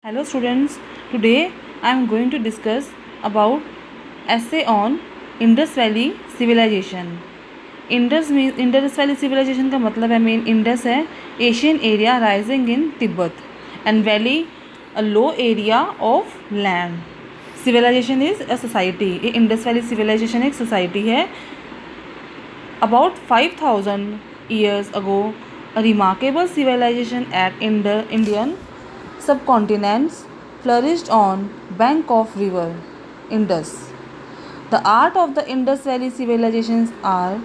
Hello students, today I am going to discuss about essay on Indus Valley Civilization. Indus Valley Civilization का मतलब है main Indus है Asian area rising in Tibet and valley a low area of land. Civilization is a society. ये Indus valley civilization एक society है. About 5,000 years ago, a remarkable civilization at Indian subcontinents flourished on bank of river Indus. The art of the Indus Valley civilizations are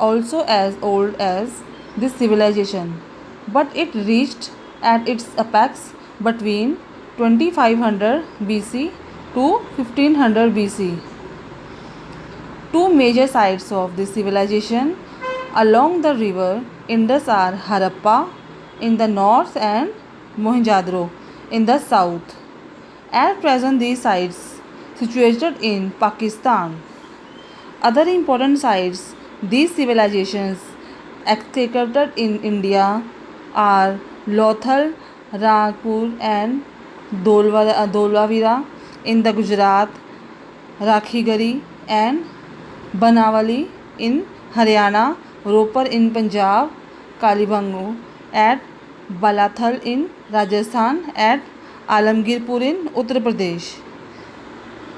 also as old as this civilization, but it reached at its apex between 2500 BC to 1500 BC. Two major sites of this civilization along the river Indus are Harappa in the north and Mohenjo-daro in the south. At present, these sites situated in Pakistan. Other important sites these civilizations excavated in India are Lothal, Rangpur and Dholavira in the Gujarat, Rakhigari and Banawali in Haryana, Ropar in Punjab, Kalibangno at Balathal in Rajasthan, at Alamgirpur in Uttar Pradesh.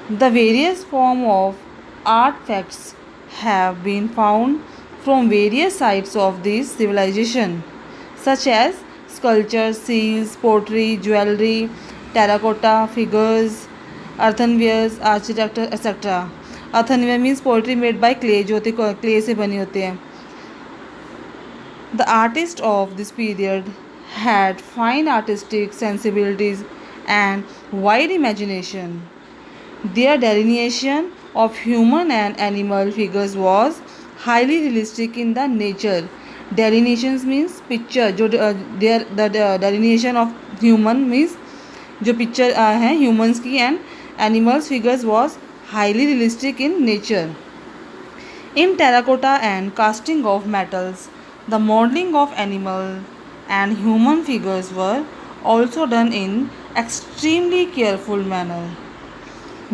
The various forms of artifacts have been found from various sites of this civilization, such as sculptures, seals, pottery, jewelry, terracotta figures, earthenwares, architecture, etc. Earthenware means pottery made by clay, जो होते clay से बनी होते हैं. The artist of this period had fine artistic sensibilities and wide imagination. Their delineation of human and animal figures was highly realistic in the nature. Delineations means picture, जो their the delineation of human means जो picture हैं humans की, and animals figures was highly realistic in nature. In terracotta and casting of metals, the modeling of animal and human figures were also done in extremely careful manner.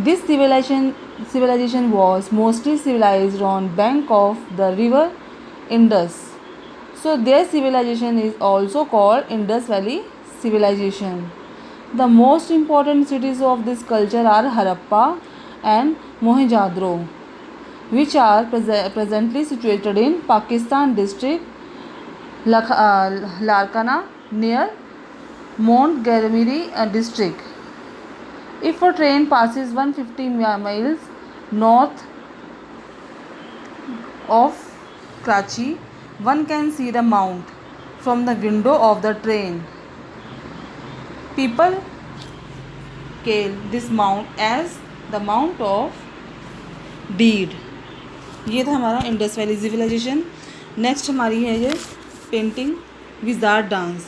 This civilization was mostly civilized on bank of the river Indus. So their civilization is also called Indus Valley civilization. The most important cities of this culture are Harappa and Mohenjo-daro, which are presently situated in Pakistan district Larkana near Montgomery district. If a train passes 150 miles north of Karachi, one can see the mount from the window of the train. People call this mount as the mount of dead. ये था हमारा Indus valley civilisation. Next हमारी है ये painting wizard dance.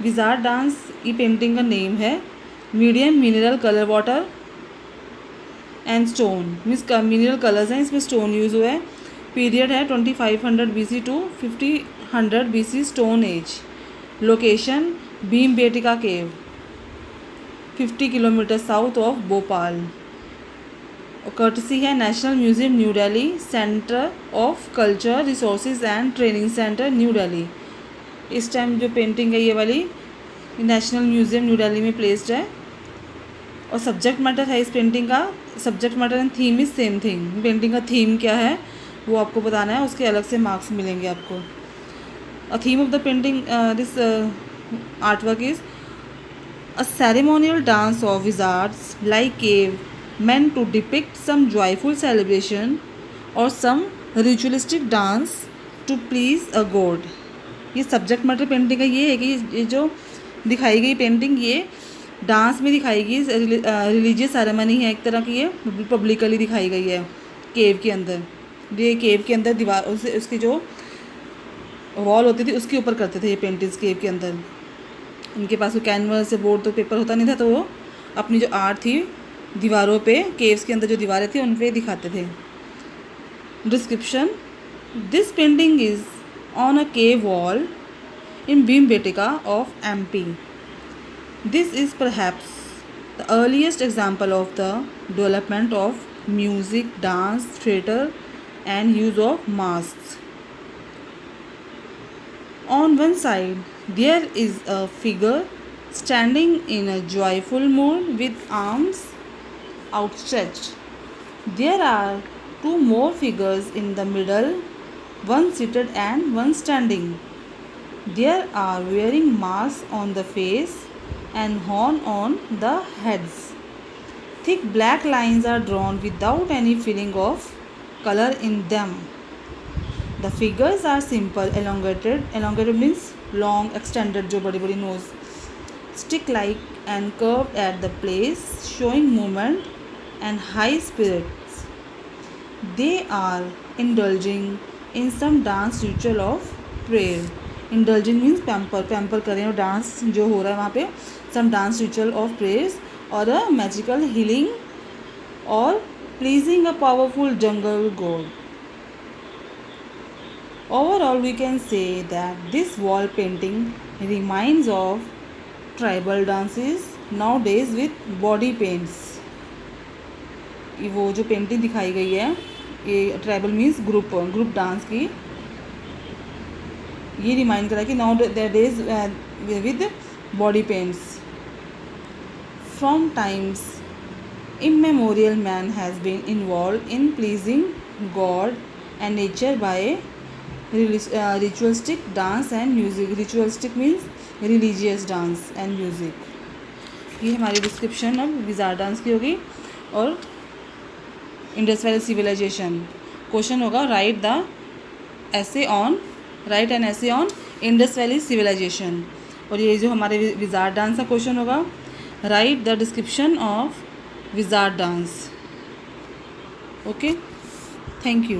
Wizard dance ये painting का name है. Medium mineral colour water and stone means mineral colours हैं, इसमें स्टोन यूज़ हुआ है. पीरियड है 2500 BC to 5000 BC stone age. Location Bhimbetka cave 50 kilometre south of Bhopal. Courtesy है national museum new Delhi, centre of culture resources and training centre new Delhi. इस time जो painting है ये वाली नेशनल म्यूजियम न्यू दिल्ली में प्लेस्ड है. और सब्जेक्ट मैटर है इस पेंटिंग का, subject matter and theme is same thing. Painting का थीम क्या है वो आपको बताना है, उसके अलग से मार्क्स मिलेंगे आपको. A theme of the painting this artwork is a ceremonial dance of wizards like cave meant to depict some joyful celebration or some ritualistic dance to please a god. ये सब्जेक्ट मैटर पेंटिंग का ये है कि ये जो दिखाई गई painting ये डांस में दिखाई गई रिलीजियस सेरेमनी है एक तरह की. ये पब्लिकली दिखाई गई है केव के अंदर. ये केव के अंदर दीवार उसकी जो वॉल होती थी उसके ऊपर करते थे ये पेंटिंग्स केव के अंदर. इनके पास वो कैनवस से बोर्ड तो पेपर होता नहीं था, तो वो अपनी जो आर्ट थी दीवारों पे, केव्स के अंदर जो दीवारें थी उन पे दिखाते थे. Description. This painting is on a cave wall in Bhimbetka of MP. This is perhaps the earliest example of the development of music, dance, theatre, and use of masks. On one side, there is a figure standing in a joyful mood with arms outstretched. There are two more figures in the middle, one seated and one standing. They are wearing masks on the face and horn on the heads. Thick black lines are drawn without any feeling of color in them. The figures are simple, elongated. Elongated means long, extended, जो बड़ी बड़ी nose, stick like and curved at the place, showing movement and high spirits. They are indulging in some dance ritual of prayer. Indulging means pamper कर रहे हैं, dance जो हो रहा है वहाँ पे, some dance ritual of prayers or a magical healing or pleasing a powerful jungle god. Overall, we can say that this wall painting reminds of tribal dances nowadays with body paints. वो जो painting दिखाई गई है ये tribal means group dance की, ये remind करा कि now days with body paints. From times immemorial man has been involved in pleasing God and nature by ritualistic dance and music. Ritualistic means religious dance and music. ये हमारी description अब wizard dance की होगी. और Indus valley civilisation question होगा right N ऐसे on Indus valley civilisation. और ये जो हमारे विजार्ड डांस का क्वेश्चन होगा right the description of wizard dance. Okay, thank you.